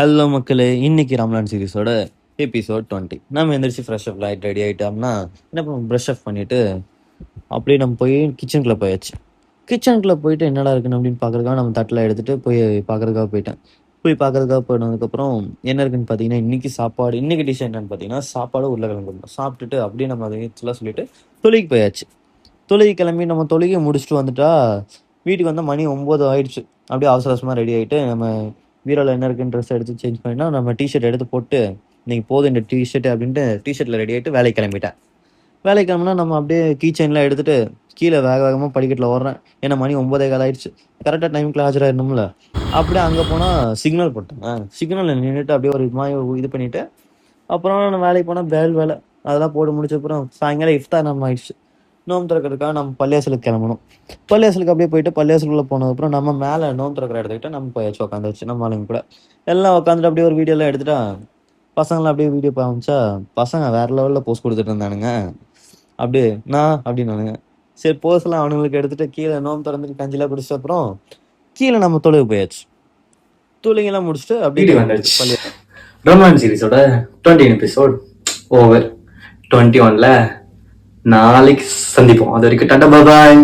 Hello மக்களே, இன்னைக்கு Ramzan சீரிஸோட episode 20. நம்ம எந்திரிச்சு ஃப்ரெஷ் அப் லைட் ரெடி ஆகிட்டோம்னா என்ன பண்ணுவோம், ப்ரஷ் அப் பண்ணிட்டு அப்படியே நம்ம போய் கிச்சனுக்குள்ளே போயாச்சு. கிச்சனுக்குள்ளே போயிட்டு என்னடா இருக்குன்னு அப்படின்னு பார்க்கறதுக்காக நம்ம தட்டில் எடுத்துகிட்டு போய் பார்க்கறதுக்காக போயிட்டேன். போய் பார்க்கறதுக்காக போனதுக்கப்புறம் என்ன இருக்குன்னு பார்த்தீங்கன்னா, இன்னைக்கு சாப்பாடு, இன்னைக்கு டிஷ் என்னன்னு பார்த்தீங்கன்னா சாப்பாடு உருளைக்கிழங்கு. சாப்பிட்டுட்டு அப்படியே நம்ம அதை சொல்ல சொல்லிட்டு தொழுகி போயாச்சு. தொழுகி கிளம்பி நம்ம தொழுகி முடிச்சுட்டு வந்துட்டா வீட்டுக்கு வந்தால் மணி 9 ஆயிடுச்சு. அப்படியே அவசர அவசரமாக ரெடி ஆகிட்டு நம்ம பீரோவில் என்ன இருக்குன்னு ட்ரெஸ் எடுத்து சேஞ்ச் பண்ணினா நம்ம டிஷர்ட் எடுத்து போட்டு இன்னைக்கு போதும் இந்த டிஷர்ட் அப்படின்ட்டு டிஷர்ட்டில் ரெடி ஆகிட்டு வேலைக்கு கிளம்பிட்டேன். வேலைக்கு கிளம்புனா நம்ம அப்படியே கீ செயின்லாம் எடுத்துகிட்டு கீழே வேக வேகமாக படிக்கட்டில் ஓடுறேன். ஏன்னா மணி 9:15 ஆயிடுச்சு. கரெக்டாக டைமுக்குள்ள ஆஜராகிடணும்ல. அப்படியே அங்கே போனால் சிக்னல் போட்டேன். சிக்னலில் நின்றுட்டு அப்படியே ஒரு மாதிரி இது பண்ணிவிட்டு அப்புறம் நான் வேலைக்கு போனால் வேலை அதெல்லாம் போட்டு முடிச்ச அப்புறம் சாயங்காலம் இஃப்தார் நம்ம ஆயிடுச்சு. நோம்பு திறக்கிறதுக்காக நம்ம பள்ளியாசலுக்கு கிளம்பணும். பள்ளியாசலுக்கு அப்படியே போயிட்டு பள்ளியாசலுக்குள்ள போனதுக்கப்புறம் நம்ம மேலே நோம்பு திறக்கிற இடத்துக்கிட்ட நம்ம போயாச்சு. உட்காந்துச்சு நம்ம ஆளுங்க கூட எல்லாம் உட்காந்துட்டு அப்படியே ஒரு வீடியோலாம் எடுத்துட்டா பசங்களாம் அப்படியே வீடியோ காமிச்சா பசங்க வேற லெவலில் போஸ்ட் கொடுத்துட்டு இருந்தானுங்க. அப்படியே நான் அப்படின்னானுங்க. சரி போஸ்லாம் அவனுங்களுக்கு எடுத்துட்டு கீழே நோம்பு திறந்துட்டு கஞ்சிலாம் குடிச்ச அப்புறம் கீழே நம்ம தொழுகு போயாச்சு. தொழுகைலாம் முடிச்சுட்டு அப்படியே வந்துடுச்சு. ரம்லான் சீரிஸோட 20 எபிசோட் ஓவர். 21ல நாளைக்கு சந்திப்போம். அது வரைக்கும் டாடா பாய்.